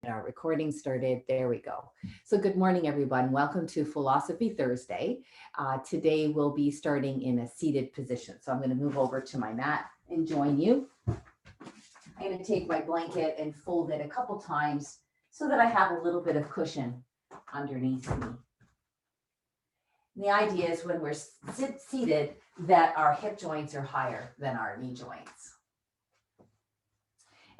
Our recording started. There we go. So, good morning, everyone. Welcome to Philosophy Thursday. Today, we'll be starting in a seated position. So, I'm going to move over to my mat and join you. I'm going to take my blanket and fold it a couple times so that I have a little bit of cushion underneath me. And the idea is when we're seated that our hip joints are higher than our knee joints.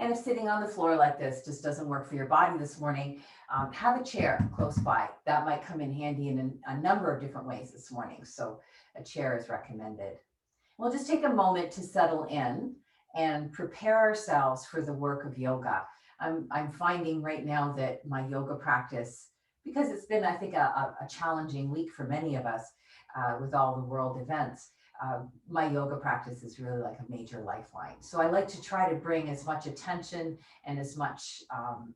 And if sitting on the floor like this just doesn't work for your body this morning, have a chair close by. That might come in handy in a number of different ways this morning. So a chair is recommended. We'll just take a moment to settle in and prepare ourselves for the work of yoga. I'm finding right now that my yoga practice, because it's been, I think, a challenging week for many of us with all the world events, my yoga practice is really like a major lifeline. So I like to try to bring as much attention and as much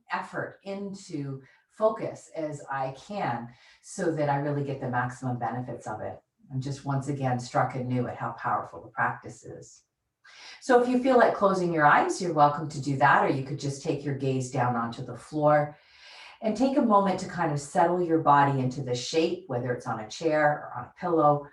effort into focus as I can so that I really get the maximum benefits of it. I'm just once again struck anew at how powerful the practice is. So if you feel like closing your eyes, you're welcome to do that, or you could just take your gaze down onto the floor and take a moment to kind of settle your body into the shape, whether it's on a chair or on a pillow.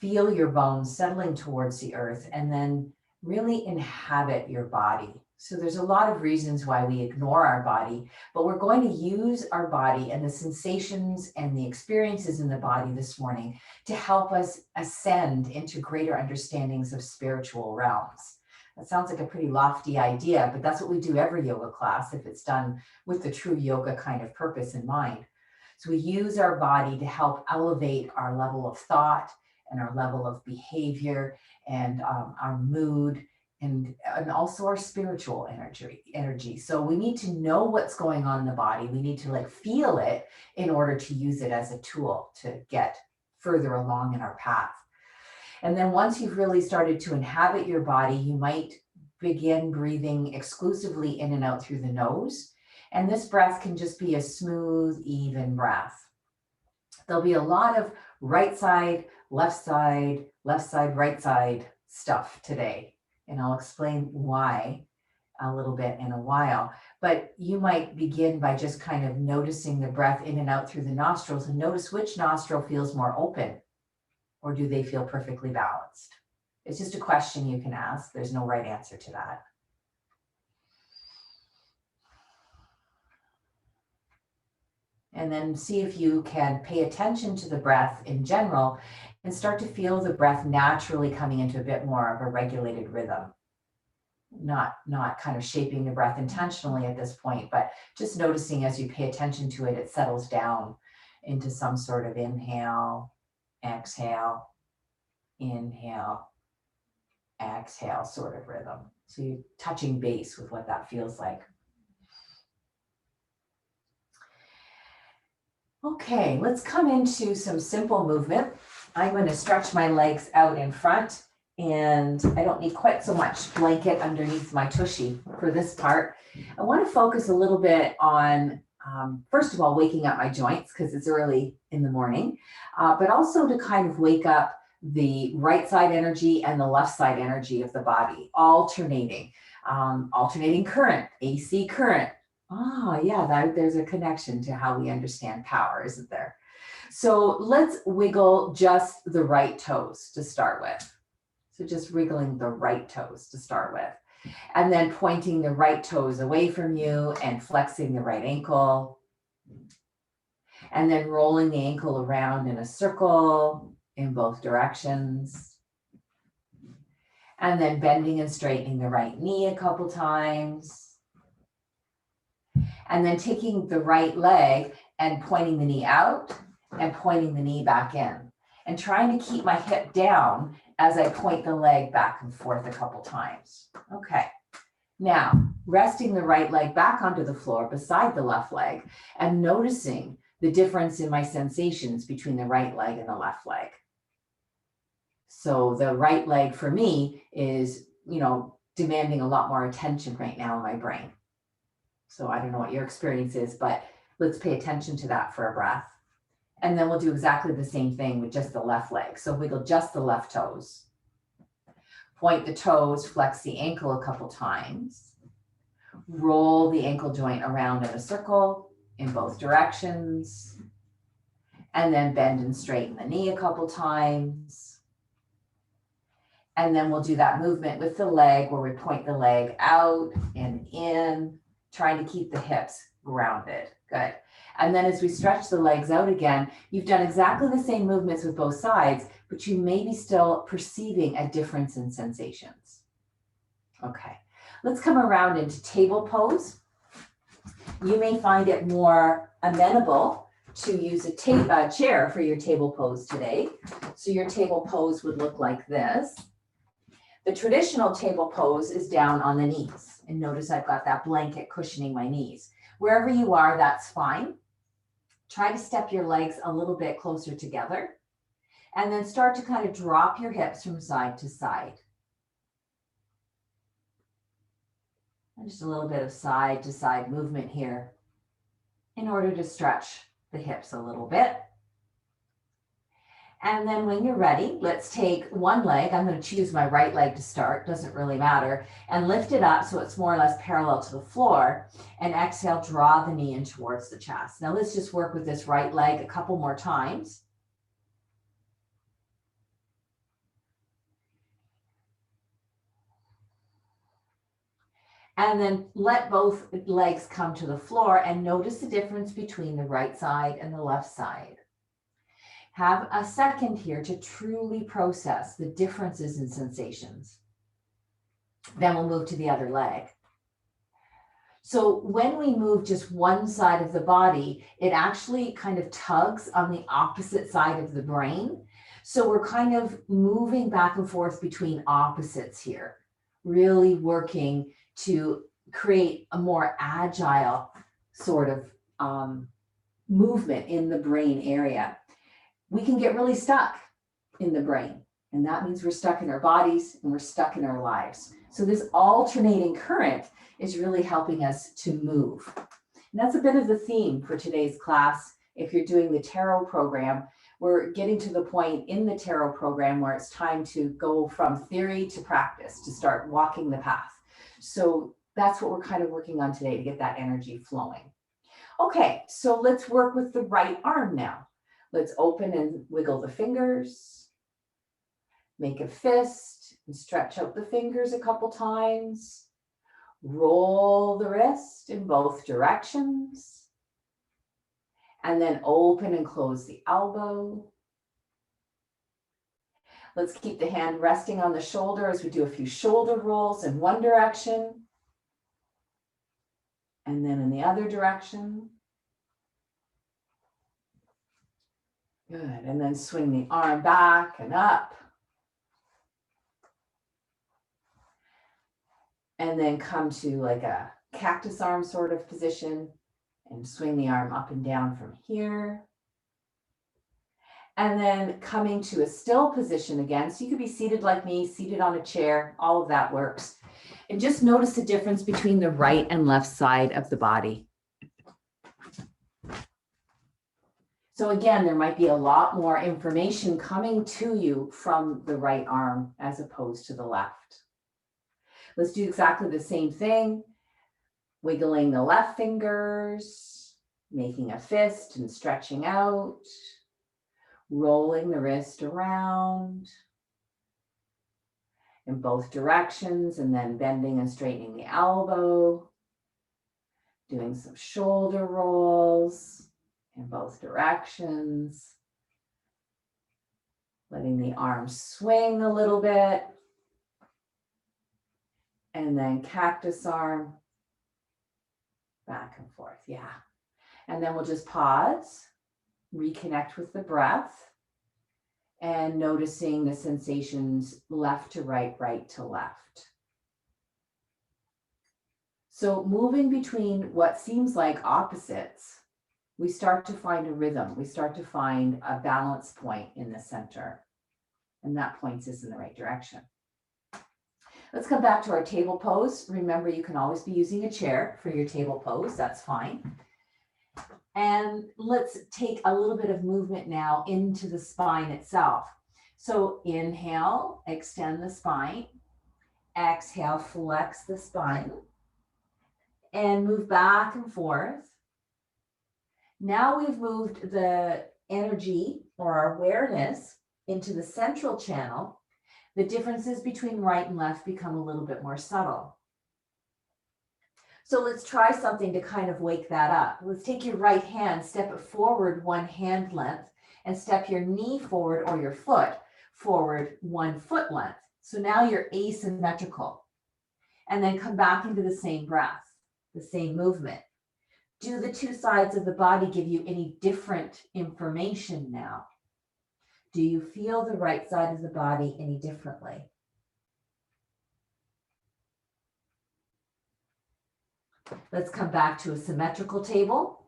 Feel your bones settling towards the earth and then really inhabit your body. So there's a lot of reasons why we ignore our body, but we're going to use our body and the sensations and the experiences in the body this morning to help us ascend into greater understandings of spiritual realms. That sounds like a pretty lofty idea, but that's what we do every yoga class if it's done with the true yoga kind of purpose in mind. So we use our body to help elevate our level of thought and our level of behavior and our mood and also our spiritual energy. So we need to know what's going on in the body. We need to feel it in order to use it as a tool to get further along in our path. And then once you've really started to inhabit your body, you might begin breathing exclusively in and out through the nose. And this breath can just be a smooth, even breath. There'll be a lot of right side, right side stuff today. And I'll explain why a little bit in a while. But you might begin by just kind of noticing the breath in and out through the nostrils and notice which nostril feels more open, or do they feel perfectly balanced? It's just a question you can ask. There's no right answer to that. And then see if you can pay attention to the breath in general and start to feel the breath naturally coming into a bit more of a regulated rhythm. Not kind of shaping the breath intentionally at this point, but just noticing as you pay attention to it, it settles down into some sort of inhale, exhale, inhale, exhale sort of rhythm. So you're touching base with what that feels like. Okay, let's come into some simple movement. I'm going to stretch my legs out in front, and I don't need quite so much blanket underneath my tushy for this part. I want to focus a little bit on, first of all, waking up my joints because it's early in the morning, but also to kind of wake up the right side energy and the left side energy of the body, alternating current, AC current. Oh, yeah, there's a connection to how we understand power, isn't there? So let's wiggle just the right toes to start with. So just wriggling the right toes to start with. And then pointing the right toes away from you and flexing the right ankle. And then rolling the ankle around in a circle in both directions. And then bending and straightening the right knee a couple times. And then taking the right leg and pointing the knee out and pointing the knee back in. And trying to keep my hip down as I point the leg back and forth a couple times. Okay. Now, resting the right leg back onto the floor beside the left leg and noticing the difference in my sensations between the right leg and the left leg. So the right leg for me is, demanding a lot more attention right now in my brain. So I don't know what your experience is, but let's pay attention to that for a breath. And then we'll do exactly the same thing with just the left leg. So wiggle just the left toes. Point the toes, flex the ankle a couple times. Roll the ankle joint around in a circle in both directions. And then bend and straighten the knee a couple times. And then we'll do that movement with the leg where we point the leg out and in, trying to keep the hips grounded. Good. And then as we stretch the legs out again, you've done exactly the same movements with both sides, but you may be still perceiving a difference in sensations. Okay, let's come around into table pose. You may find it more amenable to use a chair for your table pose today. So your table pose would look like this. The traditional table pose is down on the knees. And notice I've got that blanket cushioning my knees. Wherever you are, that's fine. Try to step your legs a little bit closer together. And then start to kind of drop your hips from side to side. And just a little bit of side to side movement here in order to stretch the hips a little bit. And then when you're ready, let's take one leg. I'm going to choose my right leg to start, doesn't really matter, and lift it up so it's more or less parallel to the floor. And exhale, draw the knee in towards the chest. Now let's just work with this right leg a couple more times. And then let both legs come to the floor and notice the difference between the right side and the left side. Have a second here to truly process the differences in sensations. Then we'll move to the other leg. So when we move just one side of the body, it actually kind of tugs on the opposite side of the brain. So we're kind of moving back and forth between opposites here, really working to create a more agile sort of movement in the brain area. We can get really stuck in the brain, and that means we're stuck in our bodies and we're stuck in our lives. So this alternating current is really helping us to move. And that's a bit of the theme for today's class. If you're doing the tarot program, we're getting to the point in the tarot program where it's time to go from theory to practice, to start walking the path. So that's what we're kind of working on today to get that energy flowing. Okay, so let's work with the right arm now. Let's open and wiggle the fingers, make a fist and stretch out the fingers a couple times. Roll the wrist in both directions. And then open and close the elbow. Let's keep the hand resting on the shoulder as we do a few shoulder rolls in one direction. And then in the other direction. Good, and then swing the arm back and up. And then come to like a cactus arm sort of position and swing the arm up and down from here. And then coming to a still position again. So you could be seated like me, seated on a chair, all of that works. And just notice the difference between the right and left side of the body. So again, there might be a lot more information coming to you from the right arm as opposed to the left. Let's do exactly the same thing. Wiggling the left fingers, making a fist and stretching out, rolling the wrist around in both directions, and then bending and straightening the elbow, doing some shoulder rolls in both directions, letting the arms swing a little bit, and then cactus arm, back and forth, yeah. And then we'll just pause, reconnect with the breath, and noticing the sensations left to right, right to left. So moving between what seems like opposites, we start to find a rhythm. We start to find a balance point in the center. And that points us in the right direction. Let's come back to our table pose. Remember, you can always be using a chair for your table pose. That's fine. And let's take a little bit of movement now into the spine itself. So inhale, extend the spine. Exhale, flex the spine. and move back and forth. Now we've moved the energy or our awareness into the central channel. The differences between right and left become a little bit more subtle. So let's try something to kind of wake that up. Let's take your right hand, step it forward 1 hand length, and step your knee forward or your foot forward 1 foot length. So now you're asymmetrical. And then come back into the same breath, the same movement. Do the 2 sides of the body give you any different information now? Do you feel the right side of the body any differently? Let's come back to a symmetrical table.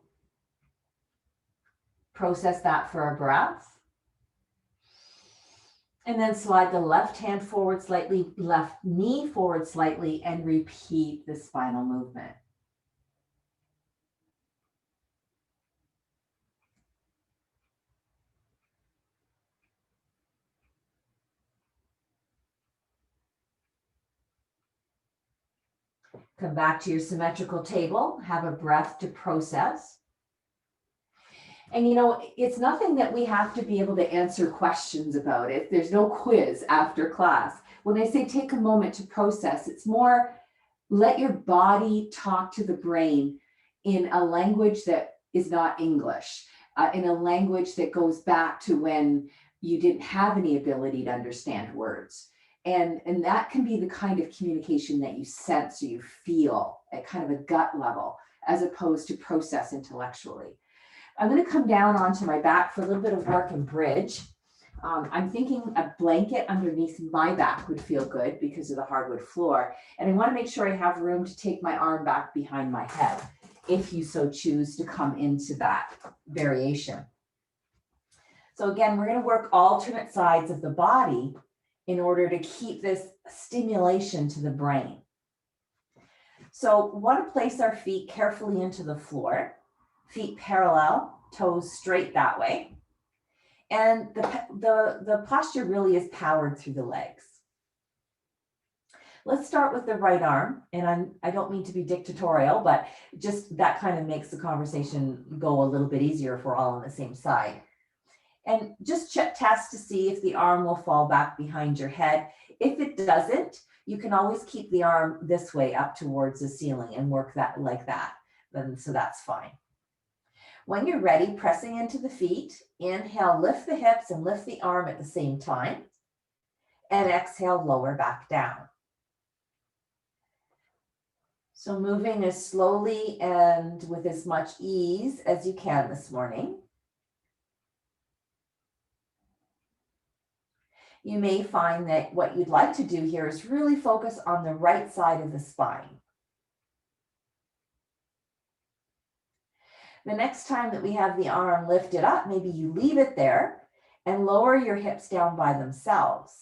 Process that for a breath. And then slide the left hand forward slightly, left knee forward slightly, and repeat the spinal movement. Come back to your symmetrical table, have a breath to process. And you know, it's nothing that we have to be able to answer questions about it. There's no quiz after class. When I say take a moment to process, it's more let your body talk to the brain in a language that is not English, in a language that goes back to when you didn't have any ability to understand words. And that can be the kind of communication that you sense or you feel at kind of a gut level, as opposed to process intellectually. I'm going to come down onto my back for a little bit of work and bridge. I'm thinking a blanket underneath my back would feel good because of the hardwood floor. And I want to make sure I have room to take my arm back behind my head, if you so choose to come into that variation. So again, we're going to work alternate sides of the body in order to keep this stimulation to the brain. So we want to place our feet carefully into the floor, feet parallel, toes straight that way. And the posture really is powered through the legs. Let's start with the right arm. And I don't mean to be dictatorial, but just that kind of makes the conversation go a little bit easier if we're all on the same side. And just test to see if the arm will fall back behind your head. If it doesn't, you can always keep the arm this way up towards the ceiling and work that like that. So that's fine. When you're ready, pressing into the feet, inhale, lift the hips and lift the arm at the same time. And exhale, lower back down. So moving as slowly and with as much ease as you can this morning. You may find that what you'd like to do here is really focus on the right side of the spine. The next time that we have the arm lifted up, maybe you leave it there and lower your hips down by themselves.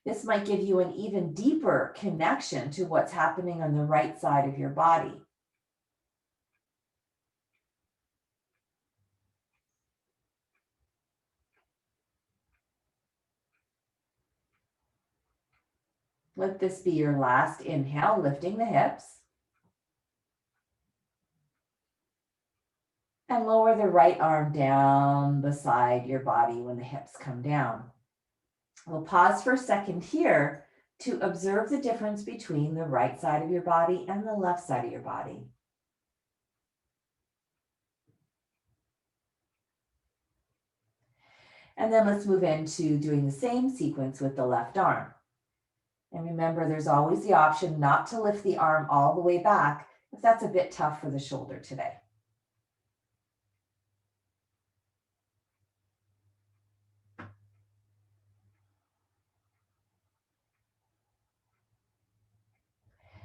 This might give you an even deeper connection to what's happening on the right side of your body. Let this be your last inhale, lifting the hips. And lower the right arm down beside your body when the hips come down. We'll pause for a second here to observe the difference between the right side of your body and the left side of your body. And then let's move into doing the same sequence with the left arm. And remember, there's always the option not to lift the arm all the way back if that's a bit tough for the shoulder today.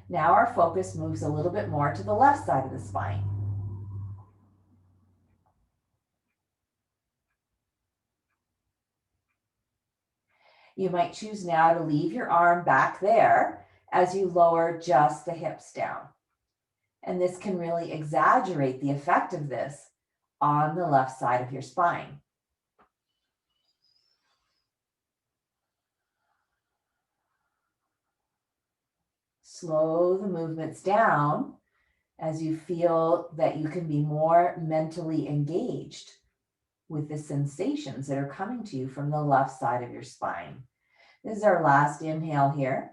Now our focus moves a little bit more to the left side of the spine. You might choose now to leave your arm back there as you lower just the hips down. And this can really exaggerate the effect of this on the left side of your spine. Slow the movements down as you feel that you can be more mentally engaged with the sensations that are coming to you from the left side of your spine. This is our last inhale here.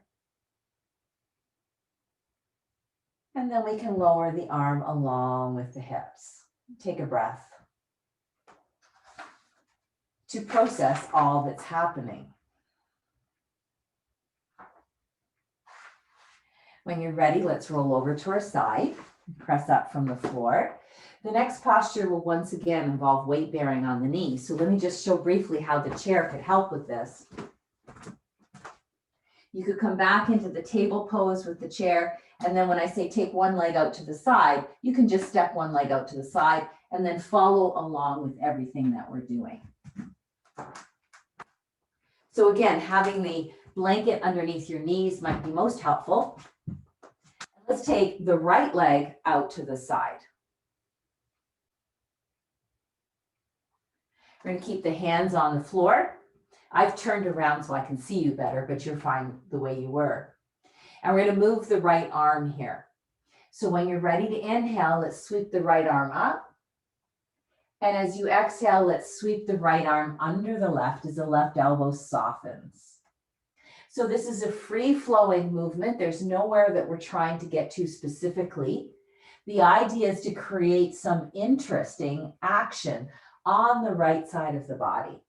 And then we can lower the arm along with the hips. Take a breath to process all that's happening. When you're ready, let's roll over to our side, press up from the floor. The next posture will once again involve weight bearing on the knees. So let me just show briefly how the chair could help with this. You could come back into the table pose with the chair, and then when I say take one leg out to the side, you can just step one leg out to the side and then follow along with everything that we're doing. So again, having the blanket underneath your knees might be most helpful. Let's take the right leg out to the side. We're going to keep the hands on the floor. I've turned around so I can see you better, but you're fine the way you were. And we're going to move the right arm here. So when you're ready to inhale, let's sweep the right arm up. And as you exhale, let's sweep the right arm under the left as the left elbow softens. So this is a free-flowing movement. There's nowhere that we're trying to get to specifically. The idea is to create some interesting action on the right side of the body.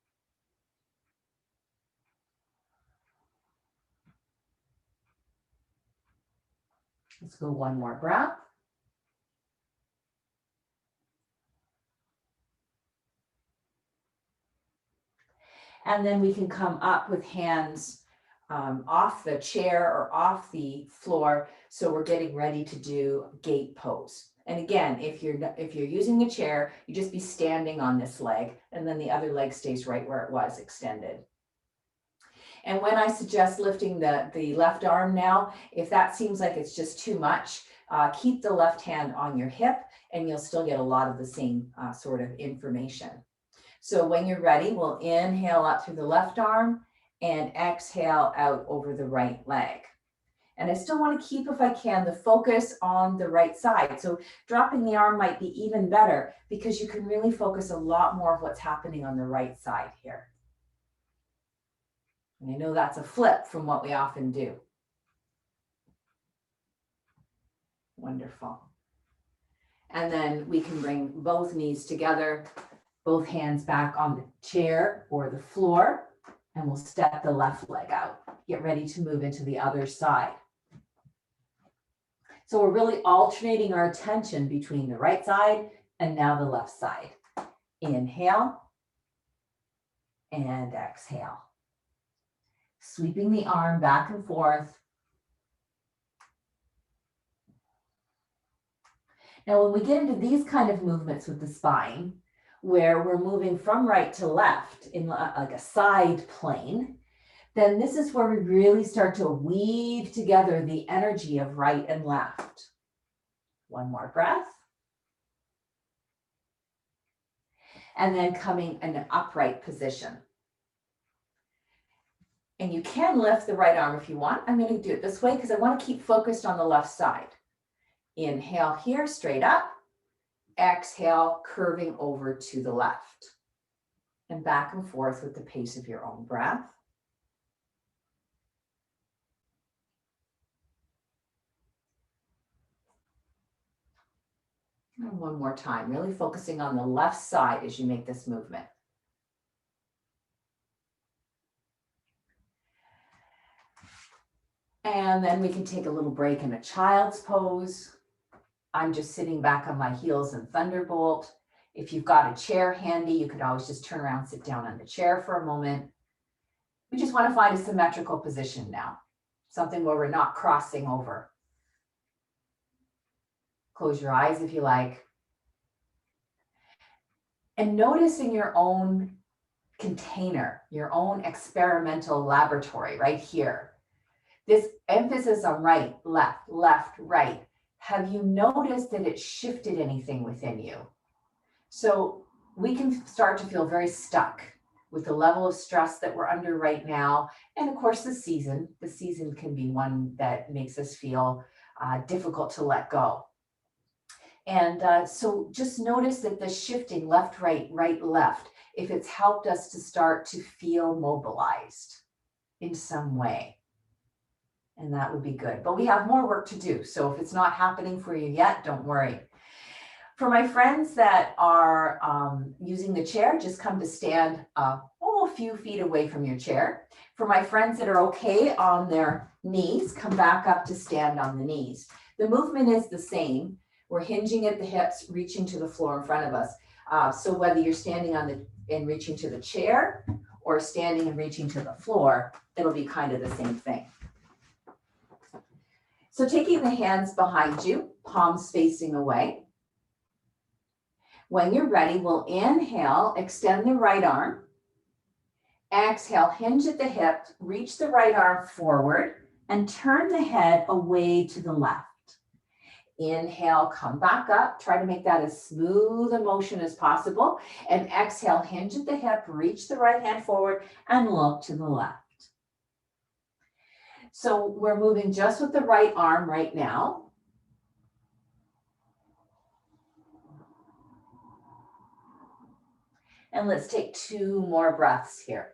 Let's go one more breath. And then we can come up with hands off the chair or off the floor. So we're getting ready to do gate pose. And again, if you're using a chair, you just be standing on this leg, and then the other leg stays right where it was, extended. And when I suggest lifting the left arm now, if that seems like it's just too much, keep the left hand on your hip and you'll still get a lot of the same sort of information. So when you're ready, we'll inhale up through the left arm and exhale out over the right leg. And I still want to keep, if I can, the focus on the right side. So dropping the arm might be even better because you can really focus a lot more of what's happening on the right side here. And I know that's a flip from what we often do. Wonderful. And then we can bring both knees together, both hands back on the chair or the floor, and we'll step the left leg out. Get ready to move into the other side. So we're really alternating our attention between the right side and now the left side. Inhale and exhale. Sweeping the arm back and forth. Now, when we get into these kind of movements with the spine, where we're moving from right to left in like a side plane, then this is where we really start to weave together the energy of right and left. One more breath. And then coming in an upright position. And you can lift the right arm if you want. I'm going to do it this way because I want to keep focused on the left side. Inhale here, straight up. Exhale, curving over to the left. And back and forth with the pace of your own breath. And one more time, really focusing on the left side as you make this movement. And then we can take a little break in a child's pose. I'm just sitting back on my heels in Thunderbolt. If you've got a chair handy, you could always just turn around, sit down on the chair for a moment. We just want to find a symmetrical position now, something where we're not crossing over. Close your eyes if you like. And notice in your own container, your own experimental laboratory right here, this emphasis on right, left, left, right. Have you noticed that it shifted anything within you? So we can start to feel very stuck with the level of stress that we're under right now. And of course, the season can be one that makes us feel difficult to let go. And so just notice that the shifting left, right, right, left, if it's helped us to start to feel mobilized in some way. And that would be good. But we have more work to do. So if it's not happening for you yet, don't worry. For my friends that are using the chair, just come to stand a few feet away from your chair. For my friends that are okay on their knees, come back up to stand on the knees. The movement is the same. We're hinging at the hips, reaching to the floor in front of us. So whether you're standing and reaching to the chair or standing and reaching to the floor, it'll be kind of the same thing. So taking the hands behind you, palms facing away. When you're ready, we'll inhale, extend the right arm. Exhale, hinge at the hip, reach the right arm forward and turn the head away to the left. Inhale, come back up. Try to make that as smooth a motion as possible. And exhale, hinge at the hip, reach the right hand forward and look to the left. So we're moving just with the right arm right now. And let's take 2 more breaths here.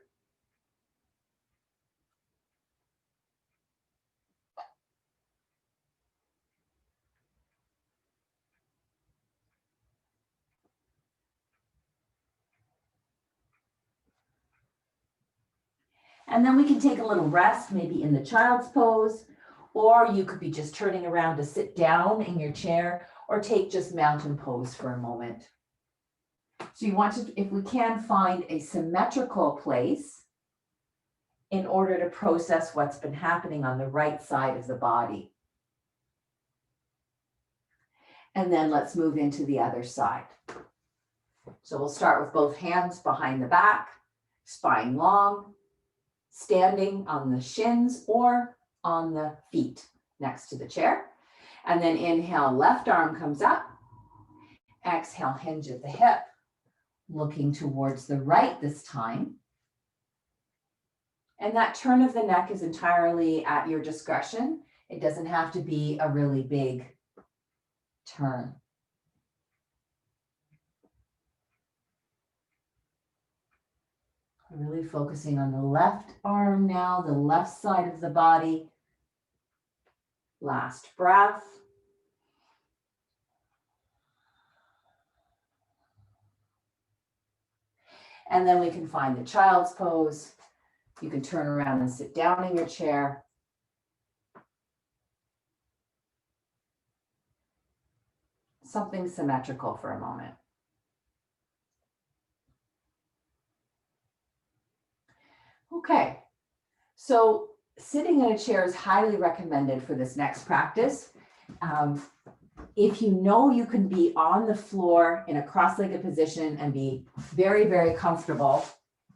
And then we can take a little rest, maybe in the child's pose, or you could be just turning around to sit down in your chair, or take just mountain pose for a moment. So you want to, if we can, find a symmetrical place in order to process what's been happening on the right side of the body. And then let's move into the other side. So we'll start with both hands behind the back, spine long, standing on the shins or on the feet next to the chair. And then inhale, left arm comes up. Exhale, hinge at the hip, looking towards the right this time. And that turn of the neck is entirely at your discretion. It doesn't have to be a really big turn. Really focusing on the left arm now, the left side of the body. Last breath. And then we can find the child's pose. You can turn around and sit down in your chair. Something symmetrical for a moment. Okay, so sitting in a chair is highly recommended for this next practice. If you know you can be on the floor in a cross-legged position and be very, very comfortable,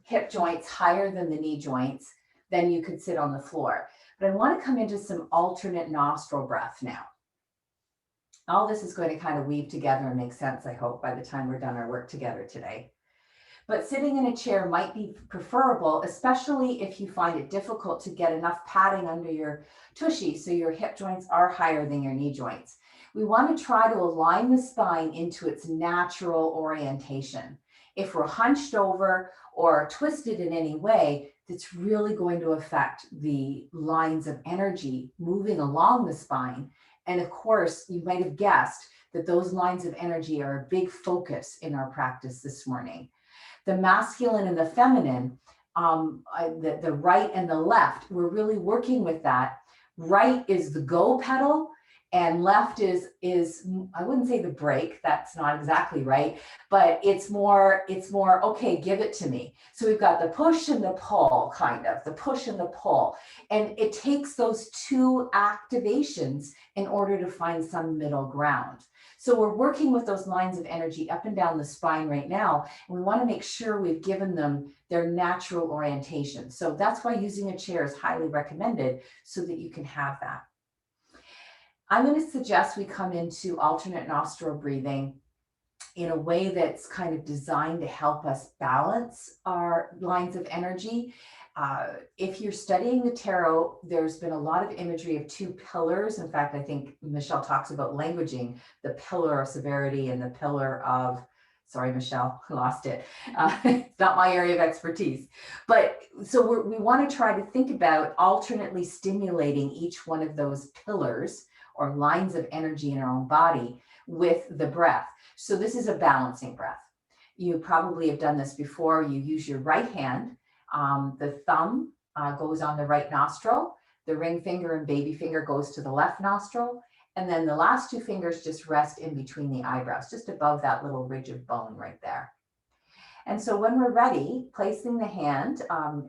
hip joints higher than the knee joints, then you could sit on the floor. But I want to come into some alternate nostril breath now. All this is going to kind of weave together and make sense, I hope, by the time we're done our work together today. But sitting in a chair might be preferable, especially if you find it difficult to get enough padding under your tushy so your hip joints are higher than your knee joints. We want to try to align the spine into its natural orientation. If we're hunched over or twisted in any way, that's really going to affect the lines of energy moving along the spine. And of course, you might have guessed that those lines of energy are a big focus in our practice this morning. The masculine and the feminine, the right and the left, we're really working with that. Right is the go pedal, and left is I wouldn't say the brake, that's not exactly right, but it's more, okay, give it to me. So we've got the push and the pull, kind of, the push and the pull. And it takes those 2 activations in order to find some middle ground. So we're working with those lines of energy up and down the spine right now, and we want to make sure we've given them their natural orientation. So that's why using a chair is highly recommended, so that you can have that. I'm going to suggest we come into alternate nostril breathing in a way that's kind of designed to help us balance our lines of energy. If you're studying the tarot, there's been a lot of imagery of two pillars. In fact, I think Michelle talks about languaging, the pillar of severity and the pillar of, sorry, Michelle, I lost it. It's not my area of expertise. But so we want to try to think about alternately stimulating each one of those pillars or lines of energy in our own body with the breath. So this is a balancing breath. You probably have done this before. You use your right hand. The thumb goes on the right nostril. The ring finger and baby finger goes to the left nostril. And then the last two fingers just rest in between the eyebrows, just above that little ridge of bone right there. And so when we're ready, placing the hand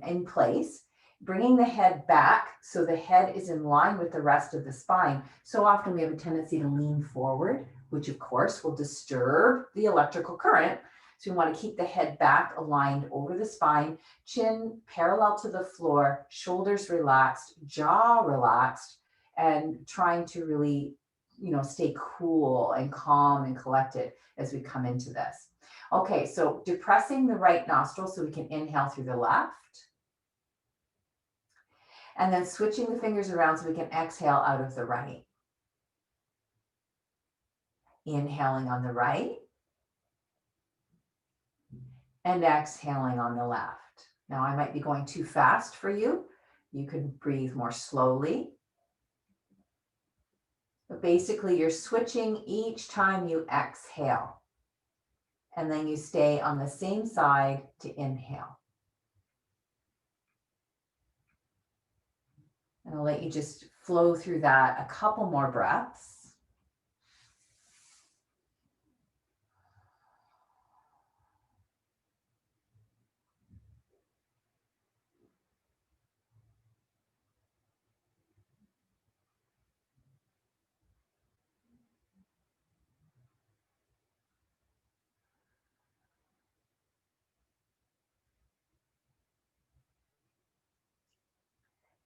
in place, bringing the head back so the head is in line with the rest of the spine. So often we have a tendency to lean forward, which of course will disturb the electrical current. So we want to keep the head back, aligned over the spine, chin parallel to the floor, shoulders relaxed, jaw relaxed, and trying to really, stay cool and calm and collected as we come into this. Okay, so depressing the right nostril so we can inhale through the left. And then switching the fingers around so we can exhale out of the right. Inhaling on the right. And exhaling on the left. Now I might be going too fast for you. You can breathe more slowly. But basically you're switching each time you exhale. And then you stay on the same side to inhale. And I'll let you just flow through that a couple more breaths.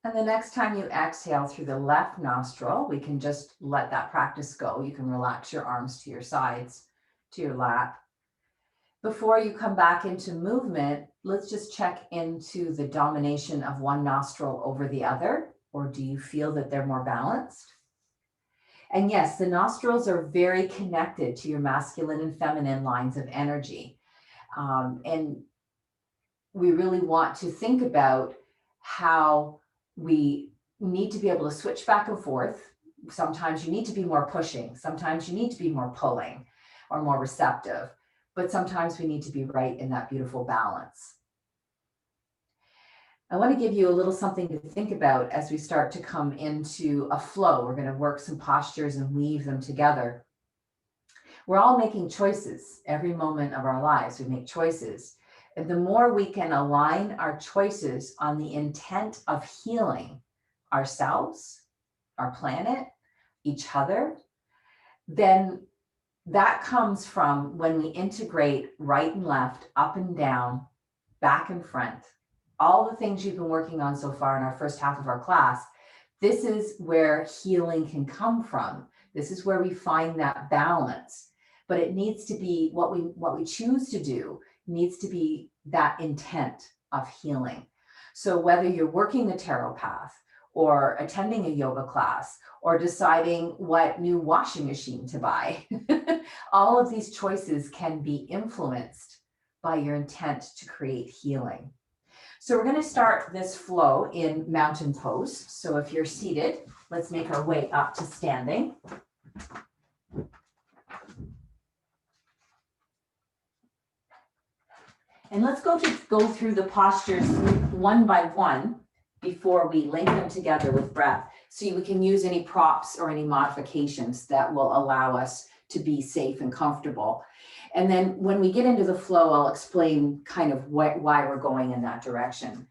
And the next time you exhale through the left nostril, we can just let that practice go. You can relax your arms to your sides, to your lap. Before you come back into movement, let's just check into the domination of one nostril over the other, or do you feel that they're more balanced? And yes, the nostrils are very connected to your masculine and feminine lines of energy. And we really want to think about how we need to be able to switch back and forth. Sometimes you need to be more pushing. Sometimes you need to be more pulling or more receptive. But sometimes we need to be right in that beautiful balance. I want to give you a little something to think about as we start to come into a flow. We're going to work some postures and weave them together. We're all making choices every moment of our lives. We make choices. And the more we can align our choices on the intent of healing ourselves, our planet, each other, then that comes from when we integrate right and left, up and down, back and front, all the things you've been working on so far in our first half of our class. This is where healing can come from. This is where we find that balance. But it needs to be what we choose to do needs to be that intent of healing. So whether you're working the tarot path or attending a yoga class or deciding what new washing machine to buy, all of these choices can be influenced by your intent to create healing. So we're going to start this flow in mountain pose. So if you're seated, let's make our way up to standing. And let's go through the postures one by one before we link them together with breath. So we can use any props or any modifications that will allow us to be safe and comfortable. And then when we get into the flow, I'll explain kind of why we're going in that direction.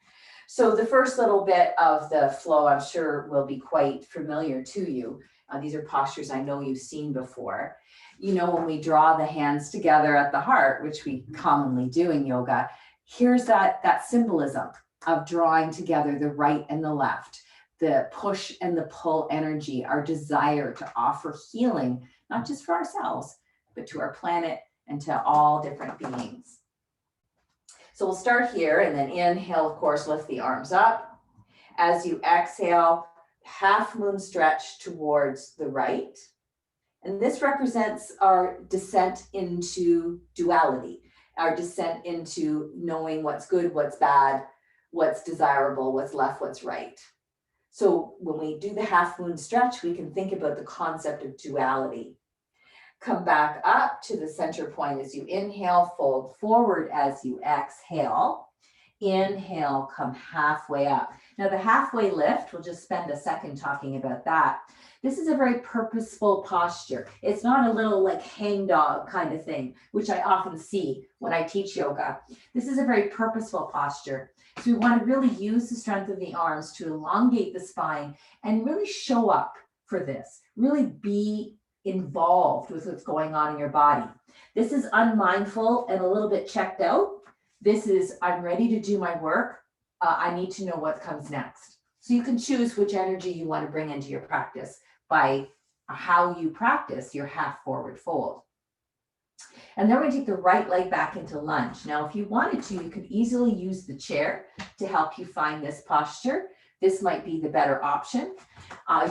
So the first little bit of the flow, I'm sure will be quite familiar to you. These are postures I know you've seen before. You know, when we draw the hands together at the heart, which we commonly do in yoga, here's that symbolism of drawing together the right and the left, the push and the pull energy, our desire to offer healing, not just for ourselves, but to our planet and to all different beings. So we'll start here and then inhale, of course, lift the arms up. As you exhale, half moon stretch towards the right. And this represents our descent into duality, our descent into knowing what's good, what's bad, what's desirable, what's left, what's right. So when we do the half moon stretch, we can think about the concept of duality. Come back up to the center point as you inhale, fold forward as you exhale. Inhale, come halfway up. Now the halfway lift, we'll just spend a second talking about that. This is a very purposeful posture. It's not a little like hang dog kind of thing, which I often see when I teach yoga. This is a very purposeful posture. So we want to really use the strength of the arms to elongate the spine and really show up for this. Really be involved with what's going on in your body. This is unmindful and a little bit checked out. This is, I'm ready to do my work. I need to know what comes next. So you can choose which energy you want to bring into your practice by how you practice your half forward fold. And then we're going to take the right leg back into lunge. Now, if you wanted to, you could easily use the chair to help you find this posture. This might be the better option.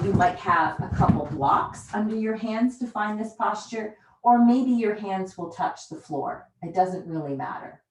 You might have a couple blocks under your hands to find this posture, or maybe your hands will touch the floor. It doesn't really matter.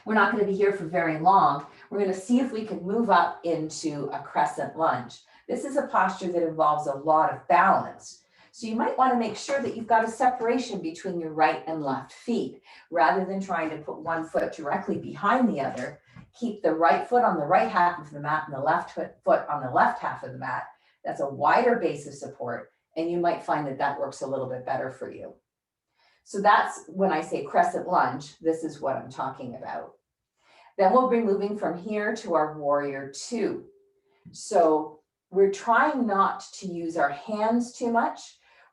We're not going to be here for very long. We're going to see if we can move up into a crescent lunge. This is a posture that involves a lot of balance. So you might want to make sure that you've got a separation between your right and left feet. Rather than trying to put one foot directly behind the other, keep the right foot on the right half of the mat and the left foot on the left half of the mat. That's a wider base of support, and you might find that that works a little bit better for you. So that's when I say crescent lunge, this is what I'm talking about. Then we'll be moving from here to our warrior two. So we're trying not to use our hands too much.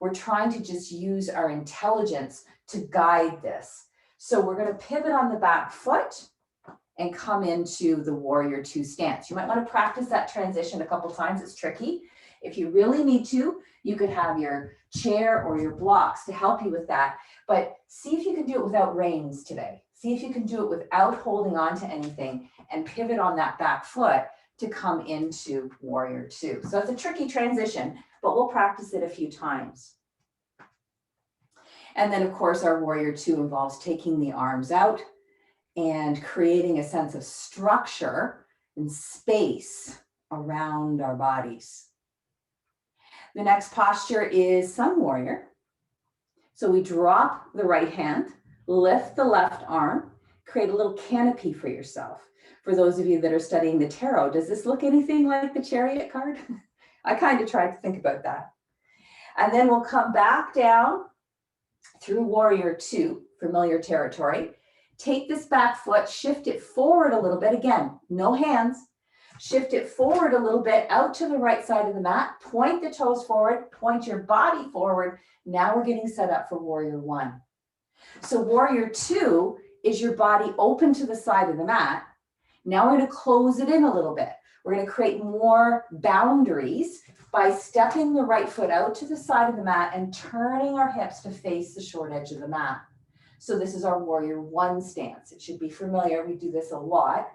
We're trying to just use our intelligence to guide this. So we're going to pivot on the back foot and come into the warrior two stance. You might want to practice that transition a couple times. It's tricky. If you really need to, you could have your chair or your blocks to help you with that. But see if you can do it without reins today. See if you can do it without holding on to anything and pivot on that back foot to come into warrior two. So it's a tricky transition, but we'll practice it a few times. And then of course our warrior two involves taking the arms out and creating a sense of structure and space around our bodies. The next posture is sun warrior. So we drop the right hand, lift the left arm, create a little canopy for yourself. For those of you that are studying the tarot, does this look anything like the Chariot card? I kind of tried to think about that. And then we'll come back down through warrior two, familiar territory. Take this back foot, shift it forward a little bit. Again, no hands. Shift it forward a little bit out to the right side of the mat. Point the toes forward, point your body forward. Now we're getting set up for warrior one. So warrior two is your body open to the side of the mat. Now we're going to close it in a little bit. We're going to create more boundaries by stepping the right foot out to the side of the mat and turning our hips to face the short edge of the mat. So this is our warrior one stance. It should be familiar. We do this a lot.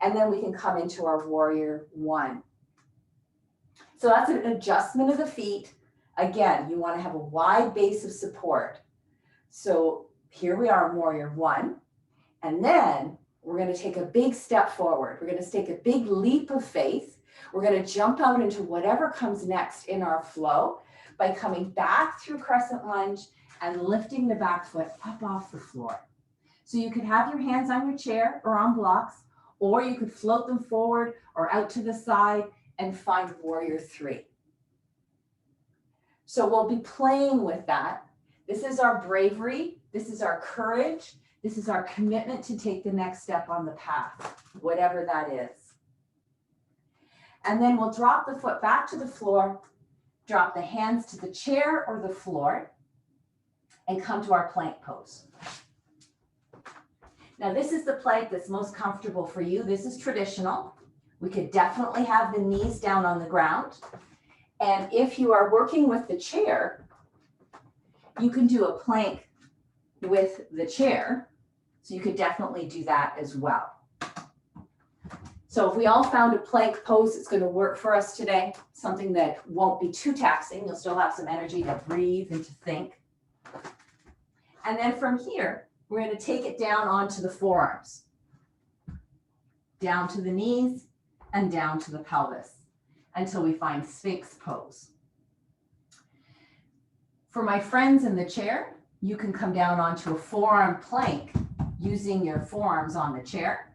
And then we can come into our warrior one. So that's an adjustment of the feet. Again, you want to have a wide base of support. So here we are in warrior one. And then we're going to take a big step forward. We're going to take a big leap of faith. We're going to jump out into whatever comes next in our flow by coming back through crescent lunge and lifting the back foot up off the floor. So you could have your hands on your chair or on blocks, or you could float them forward or out to the side and find warrior three. So we'll be playing with that. This is our bravery. This is our courage. This is our commitment to take the next step on the path, whatever that is. And then we'll drop the foot back to the floor, drop the hands to the chair or the floor, and come to our plank pose. Now this is the plank that's most comfortable for you. This is traditional. We could definitely have the knees down on the ground. And if you are working with the chair, you can do a plank with the chair. So you could definitely do that as well. So if we all found a plank pose that's going to work for us today, something that won't be too taxing, you'll still have some energy to breathe and to think. And then from here, we're going to take it down onto the forearms, down to the knees and down to the pelvis until we find Sphinx pose. For my friends in the chair, you can come down onto a forearm plank using your forearms on the chair.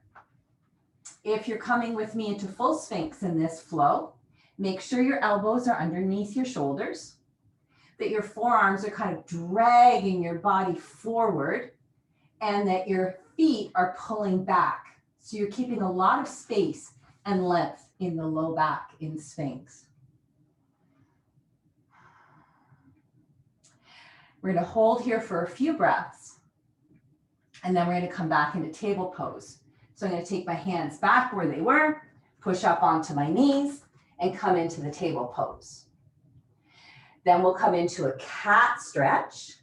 If you're coming with me into full Sphinx in this flow, make sure your elbows are underneath your shoulders, that your forearms are kind of dragging your body forward, and that your feet are pulling back. So you're keeping a lot of space and length in the low back in Sphinx. We're going to hold here for a few breaths, and then we're going to come back into table pose. So I'm going to take my hands back where they were, push up onto my knees, and come into the table pose. Then we'll come into a cat stretch,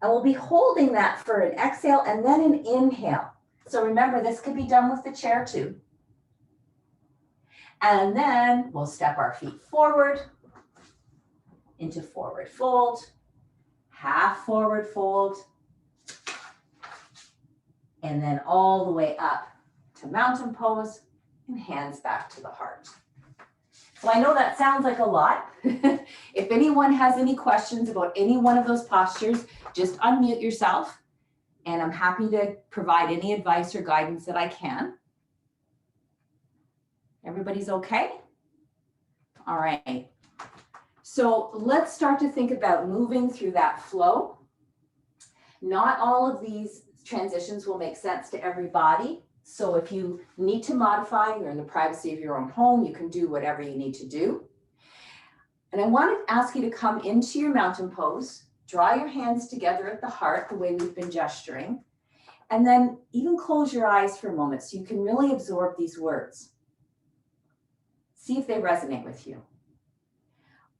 and we'll be holding that for an exhale and then an inhale. So remember, this could be done with the chair too. And then we'll step our feet forward into forward fold, half forward fold, and then all the way up to mountain pose and hands back to the heart. So I know that sounds like a lot. If anyone has any questions about any one of those postures, just unmute yourself, and I'm happy to provide any advice or guidance that I can. Everybody's okay? All right. So let's start to think about moving through that flow. Not all of these transitions will make sense to everybody. So if you need to modify, you're in the privacy of your own home, you can do whatever you need to do. And I want to ask you to come into your mountain pose, draw your hands together at the heart, the way we've been gesturing, and then even close your eyes for a moment so you can really absorb these words. See if they resonate with you.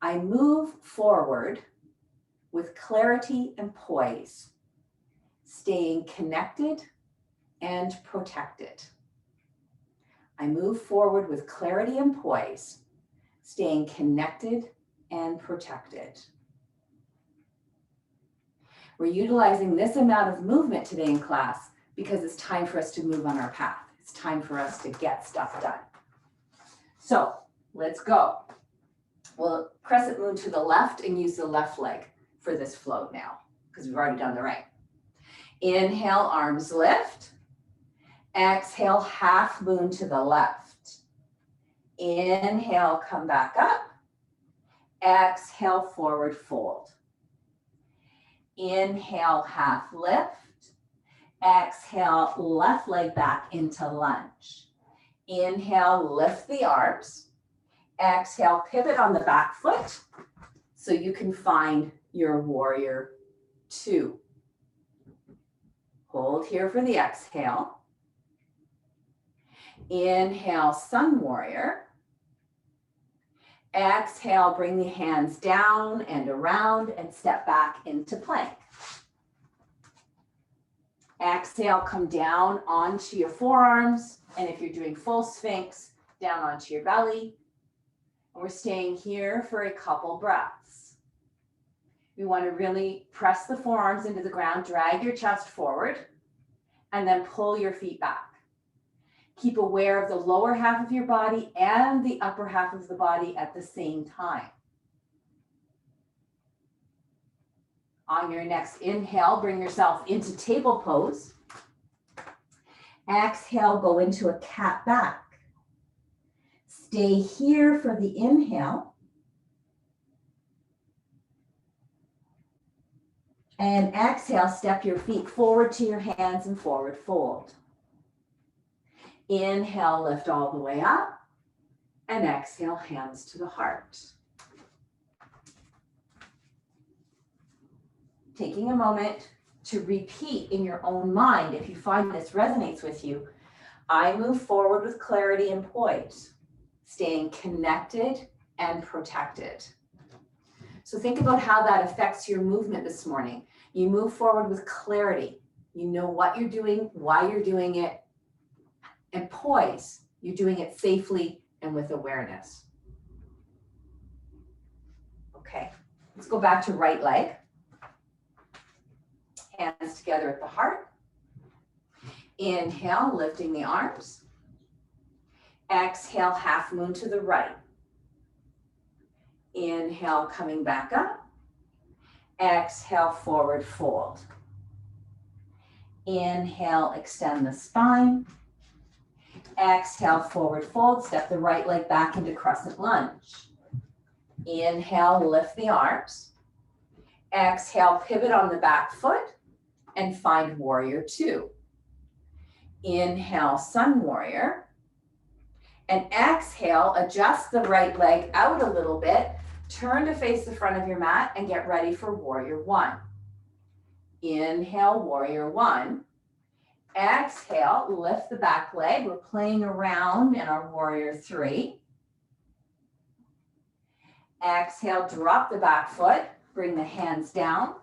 I move forward with clarity and poise, staying connected and protected. I move forward with clarity and poise, staying connected and protected. We're utilizing this amount of movement today in class because it's time for us to move on our path. It's time for us to get stuff done. So let's go. We'll crescent moon to the left and use the left leg for this flow now because we've already done the right. Inhale, arms lift. Exhale, half moon to the left. Inhale, come back up. Exhale, forward fold. Inhale, half lift. Exhale, left leg back into lunge. Inhale, lift the arms. Exhale, pivot on the back foot so you can find your warrior two. Hold here for the exhale. Inhale, sun warrior. Exhale, bring the hands down and around and step back into plank. Exhale, come down onto your forearms. And if you're doing full Sphinx, down onto your belly. And we're staying here for a couple breaths. We want to really press the forearms into the ground, drag your chest forward, and then pull your feet back. Keep aware of the lower half of your body and the upper half of the body at the same time. On your next inhale, bring yourself into table pose. Exhale, go into a cat back. Stay here for the inhale. And exhale, step your feet forward to your hands and forward fold. Inhale, lift all the way up. And exhale, hands to the heart. Taking a moment to repeat in your own mind, if you find this resonates with you, I move forward with clarity and poise, staying connected and protected. So think about how that affects your movement this morning. You move forward with clarity. You know what you're doing, why you're doing it, and poise. You're doing it safely and with awareness. Okay, let's go back to right leg. Hands together at the heart. Inhale, lifting the arms. Exhale, half moon to the right. Inhale, coming back up. Exhale, forward fold. Inhale, extend the spine. Exhale, forward fold. Step the right leg back into crescent lunge. Inhale, lift the arms. Exhale, pivot on the back foot and find warrior two. Inhale, sun warrior. And exhale, adjust the right leg out a little bit. Turn to face the front of your mat and get ready for warrior one. Inhale, warrior one. Exhale, lift the back leg. We're playing around in our warrior three. Exhale, drop the back foot. Bring the hands down.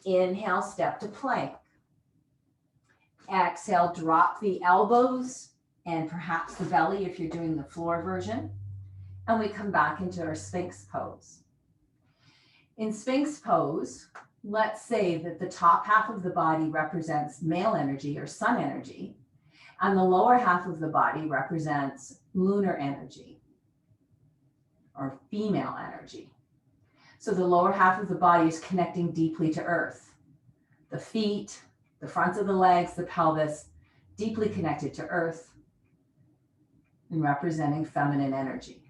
Inhale, step to plank. Exhale, drop the elbows and perhaps the belly if you're doing the floor version. And we come back into our Sphinx pose. In Sphinx pose, let's say that the top half of the body represents male energy or sun energy, and the lower half of the body represents lunar energy or female energy. So the lower half of the body is connecting deeply to earth. The feet, the fronts of the legs, the pelvis, deeply connected to earth and representing feminine energy.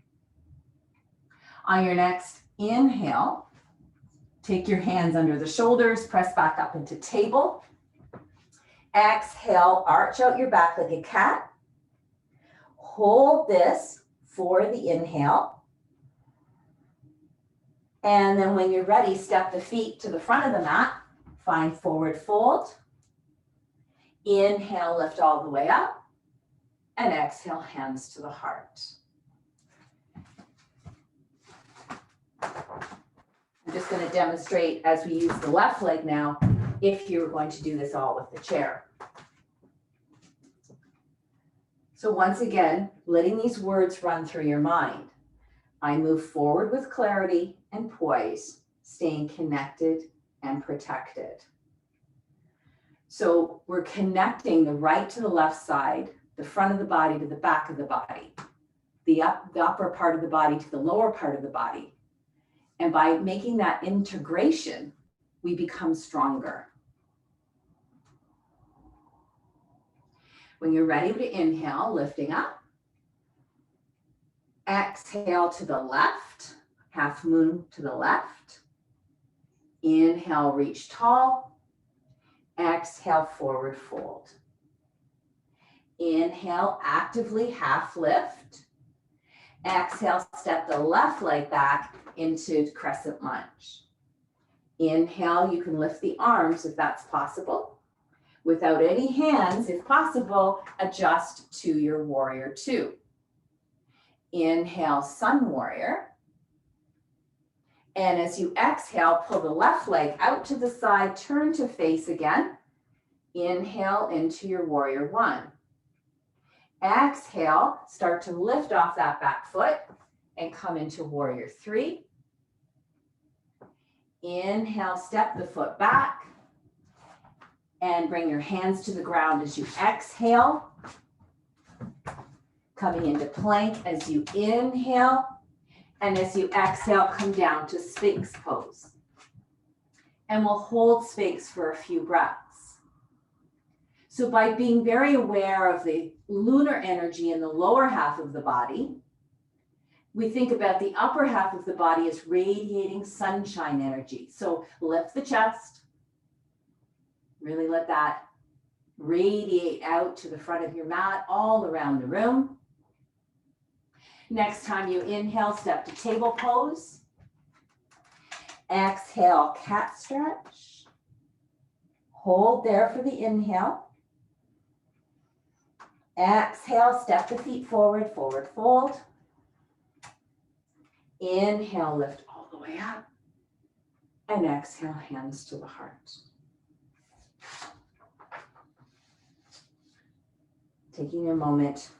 On your next inhale, take your hands under the shoulders, press back up into table. Exhale, arch out your back like a cat. Hold this for the inhale. And then when you're ready, step the feet to the front of the mat, find forward fold. Inhale, lift all the way up. And exhale, hands to the heart. I'm just going to demonstrate as we use the left leg now, if you're going to do this all with the chair. So once again, letting these words run through your mind. I move forward with clarity and poise, staying connected and protected. So we're connecting the right to the left side, the front of the body to the back of the body, the upper part of the body to the lower part of the body. And by making that integration, we become stronger. When you're ready to inhale, lifting up. Exhale to the left, half moon to the left. Inhale, reach tall. Exhale, forward fold. Inhale, actively half lift. Exhale, step the left leg back into crescent lunge. Inhale, you can lift the arms if that's possible. Without any hands, if possible, adjust to your warrior two. Inhale, sun warrior. And as you exhale, pull the left leg out to the side, turn to face again. Inhale into your warrior one. Exhale, start to lift off that back foot and come into warrior three. Inhale, step the foot back and bring your hands to the ground as you exhale. Coming into plank as you inhale, and as you exhale, come down to Sphinx pose. And we'll hold Sphinx for a few breaths. So by being very aware of the lunar energy in the lower half of the body, we think about the upper half of the body as radiating sunshine energy. So lift the chest, really let that radiate out to the front of your mat, all around the room. Next time you inhale, step to table pose. Exhale, cat stretch. Hold there for the inhale. Exhale, step the feet forward, forward fold. Inhale, lift all the way up. And exhale, hands to the heart. Taking a moment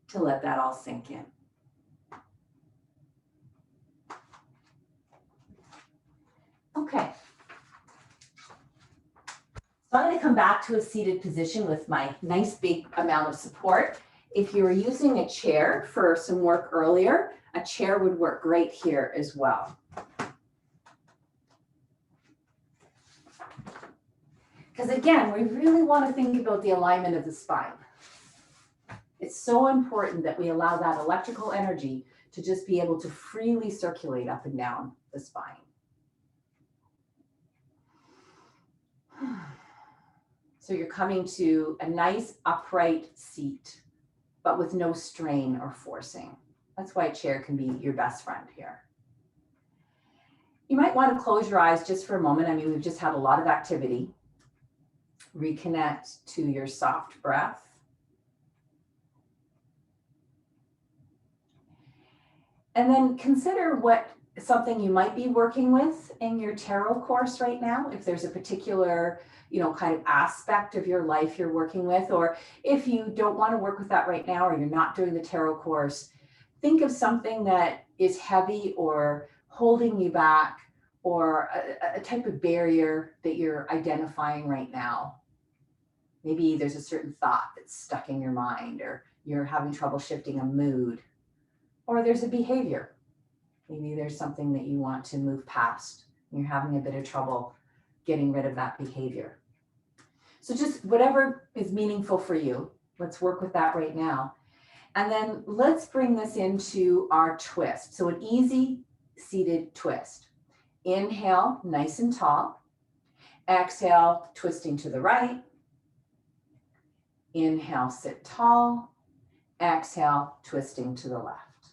to let that all sink in. Okay. So I'm going to come back to a seated position with my nice big amount of support. If you were using a chair for some work earlier, a chair would work great here as well. Because again, we really want to think about the alignment of the spine. It's so important that we allow that electrical energy to just be able to freely circulate up and down the spine. So you're coming to a nice upright seat, but with no strain or forcing. That's why a chair can be your best friend here. You might want to close your eyes just for a moment. I mean, we've just had a lot of activity. Reconnect to your soft breath. And then consider what something you might be working with in your tarot course right now. If there's a particular, kind of aspect of your life you're working with, or if you don't want to work with that right now, or you're not doing the tarot course, think of something that is heavy or holding you back, or a type of barrier that you're identifying right now. Maybe there's a certain thought that's stuck in your mind, or you're having trouble shifting a mood, or there's a behavior. Maybe there's something that you want to move past, and you're having a bit of trouble getting rid of that behavior. So just whatever is meaningful for you, let's work with that right now. And then let's bring this into our twist. So an easy seated twist. Inhale, nice and tall. Exhale, twisting to the right. Inhale, sit tall. Exhale, twisting to the left.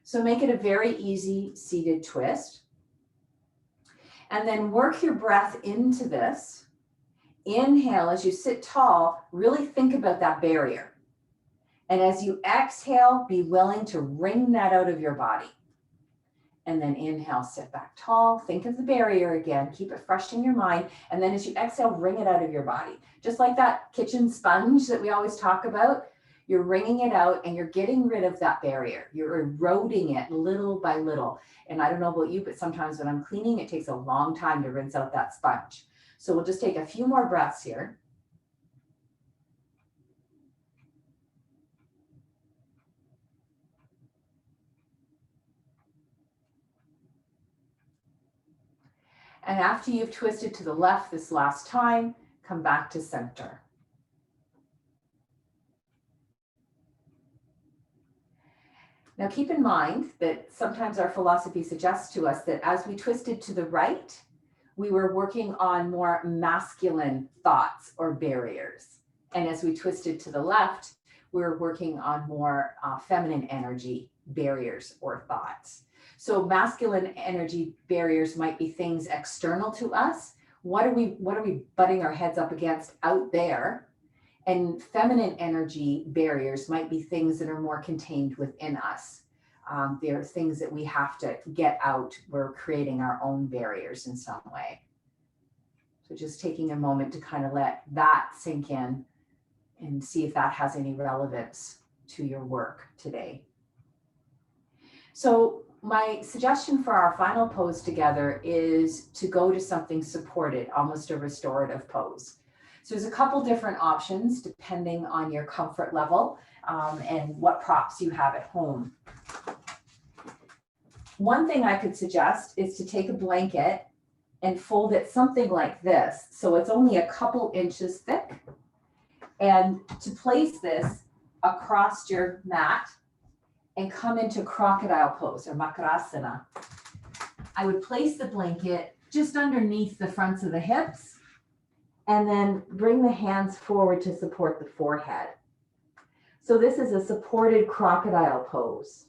So make it a very easy seated twist. And then work your breath into this. Inhale, as you sit tall, really think about that barrier. And as you exhale, be willing to wring that out of your body. And then inhale, sit back tall. Think of the barrier again. Keep it fresh in your mind. And then as you exhale, wring it out of your body. Just like that kitchen sponge that we always talk about, you're wringing it out and you're getting rid of that barrier. You're eroding it little by little. And I don't know about you, but sometimes when I'm cleaning, it takes a long time to rinse out that sponge. So we'll just take a few more breaths here. And after you've twisted to the left this last time, come back to center. Now keep in mind that sometimes our philosophy suggests to us that as we twisted to the right, we were working on more masculine thoughts or barriers. And as we twisted to the left, we were working on more feminine energy barriers or thoughts. So masculine energy barriers might be things external to us. What are we butting our heads up against out there? And feminine energy barriers might be things that are more contained within us. There are things that we have to get out. We're creating our own barriers in some way. So just taking a moment to kind of let that sink in and see if that has any relevance to your work today. So my suggestion for our final pose together is to go to something supported, almost a restorative pose. So there's a couple different options depending on your comfort level and what props you have at home. One thing I could suggest is to take a blanket and fold it something like this. So it's only a couple inches thick. And to place this across your mat and come into crocodile pose or makarasana. I would place the blanket just underneath the fronts of the hips and then bring the hands forward to support the forehead. So this is a supported crocodile pose.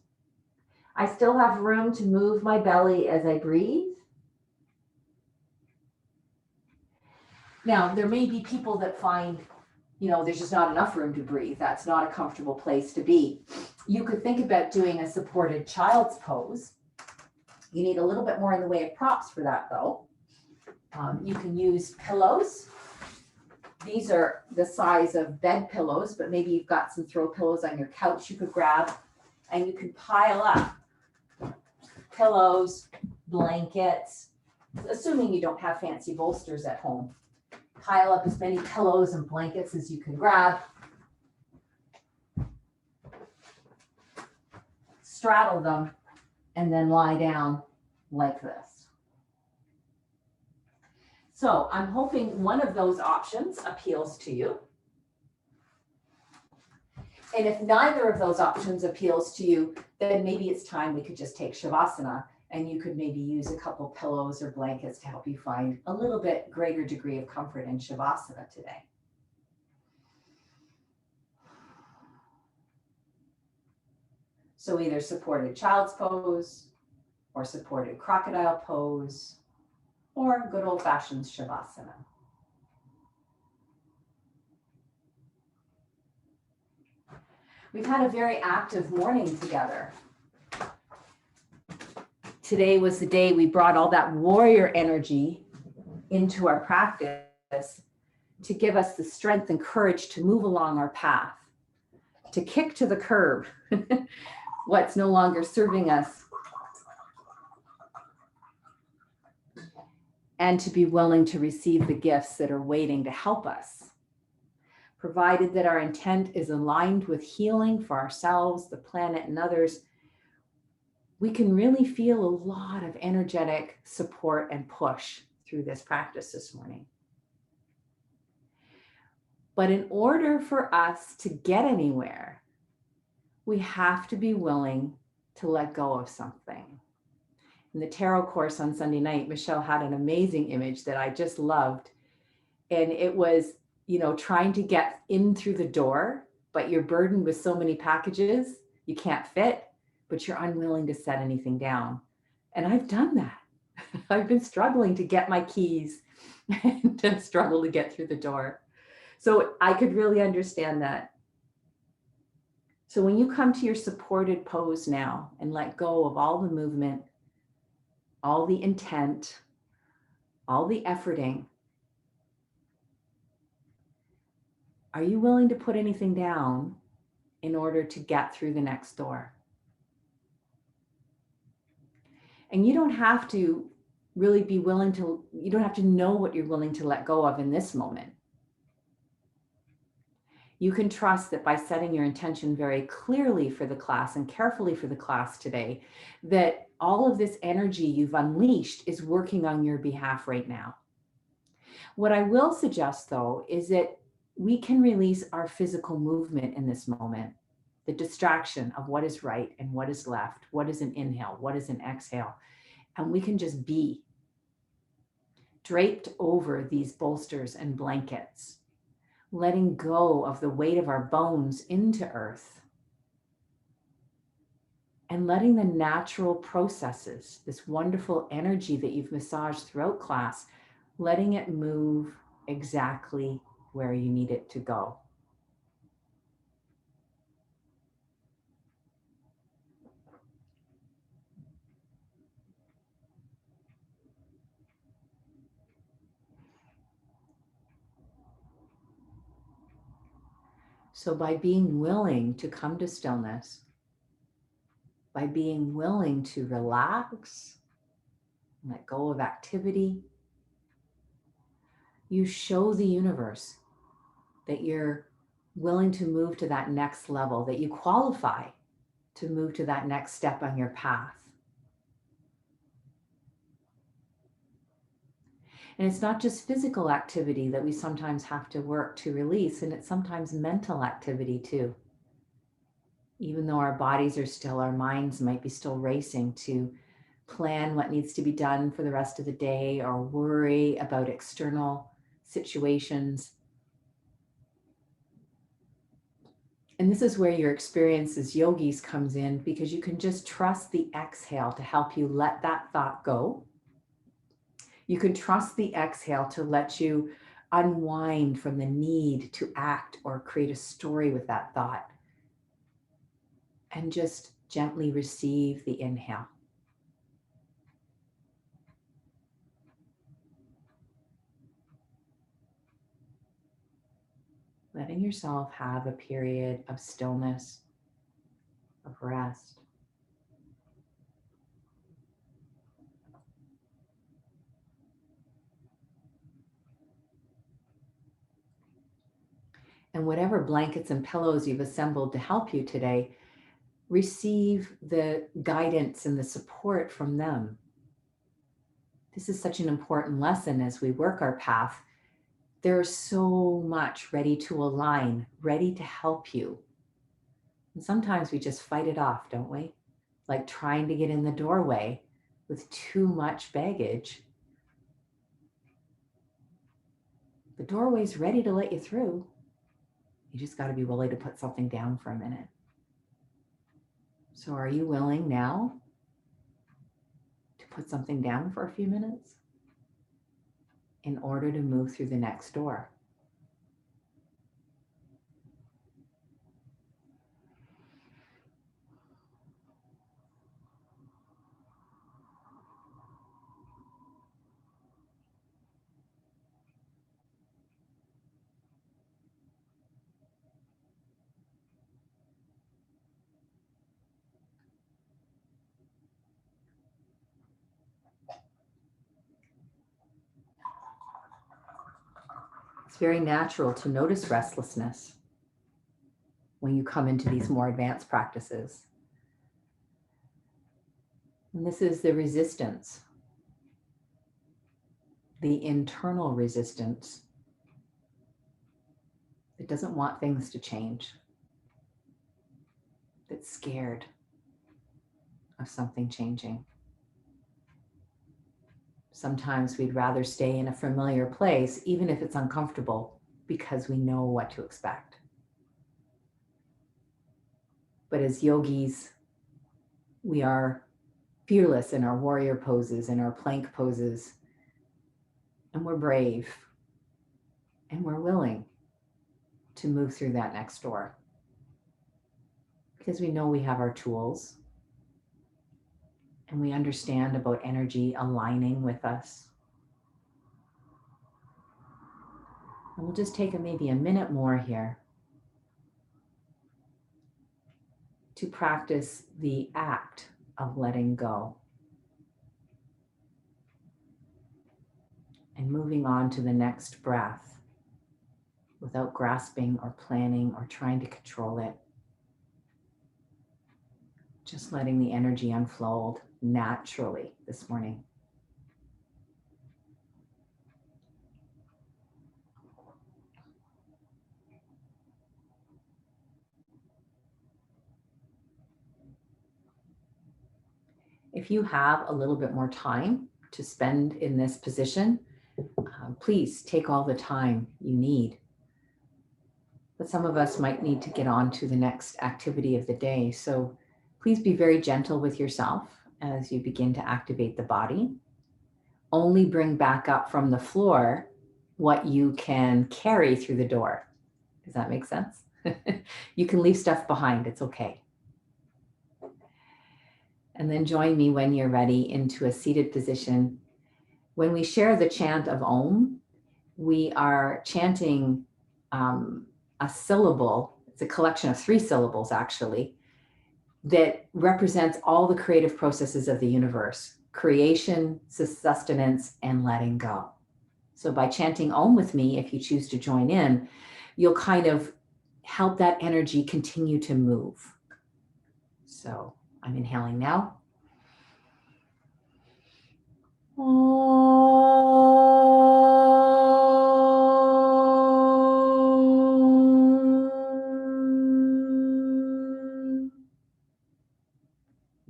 I still have room to move my belly as I breathe. Now, there may be people that find there's just not enough room to breathe. That's not a comfortable place to be. You could think about doing a supported child's pose. You need a little bit more in the way of props for that though. You can use pillows. These are the size of bed pillows, but maybe you've got some throw pillows on your couch you could grab, and you can pile up pillows, blankets, assuming you don't have fancy bolsters at home. Pile up as many pillows and blankets as you can grab. Straddle them and then lie down like this. So I'm hoping one of those options appeals to you. And if neither of those options appeals to you, then maybe it's time we could just take Shavasana, and you could maybe use a couple pillows or blankets to help you find a little bit greater degree of comfort in Shavasana today. So either supported child's pose, or supported crocodile pose, or good old-fashioned Shavasana. We've had a very active morning together. Today was the day we brought all that warrior energy into our practice to give us the strength and courage to move along our path, to kick to the curb what's no longer serving us, and to be willing to receive the gifts that are waiting to help us, provided that our intent is aligned with healing for ourselves, the planet, and others. We can really feel a lot of energetic support and push through this practice this morning. But in order for us to get anywhere, we have to be willing to let go of something. In the tarot course on Sunday night, Michelle had an amazing image that I just loved. And it was, trying to get in through the door, but you're burdened with so many packages, you can't fit, but you're unwilling to set anything down. And I've done that. I've been struggling to get my keys and to struggle to get through the door. So I could really understand that. So when you come to your supported pose now and let go of all the movement, all the intent, all the efforting, are you willing to put anything down in order to get through the next door? And you don't have to really be willing to, you don't have to know what you're willing to let go of in this moment. You can trust that by setting your intention very clearly for the class and carefully for the class today, that all of this energy you've unleashed is working on your behalf right now. What I will suggest though, is that we can release our physical movement in this moment, the distraction of what is right and what is left, what is an inhale, what is an exhale, and we can just be draped over these bolsters and blankets, letting go of the weight of our bones into earth, and letting the natural processes, this wonderful energy that you've massaged throughout class, letting it move exactly where you need it to go. So by being willing to come to stillness, by being willing to relax, let go of activity, you show the universe that you're willing to move to that next level, that you qualify to move to that next step on your path. And it's not just physical activity that we sometimes have to work to release, and it's sometimes mental activity too. Even though our bodies are still, our minds might be still racing to plan what needs to be done for the rest of the day or worry about external situations. And this is where your experience as yogis comes in, because you can just trust the exhale to help you let that thought go. You can trust the exhale to let you unwind from the need to act or create a story with that thought, and just gently receive the inhale. Letting yourself have a period of stillness, of rest. And whatever blankets and pillows you've assembled to help you today, receive the guidance and the support from them. This is such an important lesson as we work our path. There's so much ready to align, ready to help you. And sometimes we just fight it off, don't we? Like trying to get in the doorway with too much baggage. The doorway's ready to let you through. You just got to be willing to put something down for a minute. So are you willing now to put something down for a few minutes in order to move through the next door? It's very natural to notice restlessness when you come into these more advanced practices. And this is the resistance, the internal resistance that doesn't want things to change, that's scared of something changing. Sometimes we'd rather stay in a familiar place, even if it's uncomfortable, because we know what to expect. But as yogis, we are fearless in our warrior poses, in our plank poses, and we're brave, and we're willing to move through that next door because we know we have our tools and we understand about energy aligning with us. And we'll just take maybe a minute more here to practice the act of letting go and moving on to the next breath without grasping or planning or trying to control it. Just letting the energy unfold naturally this morning. If you have a little bit more time to spend in this position, please take all the time you need. But some of us might need to get on to the next activity of the day. So please be very gentle with yourself as you begin to activate the body. Only bring back up from the floor what you can carry through the door. Does that make sense? You can leave stuff behind, it's okay. And then join me when you're ready into a seated position. When we share the chant of Om, we are chanting a syllable. It's a collection of 3 syllables actually, that represents all the creative processes of the universe: creation, sustenance, and letting go. So by chanting Om with me, if you choose to join in, you'll kind of help that energy continue to move. So I'm inhaling now.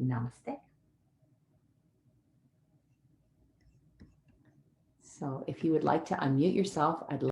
Namaste. So if you would like to unmute yourself, I'd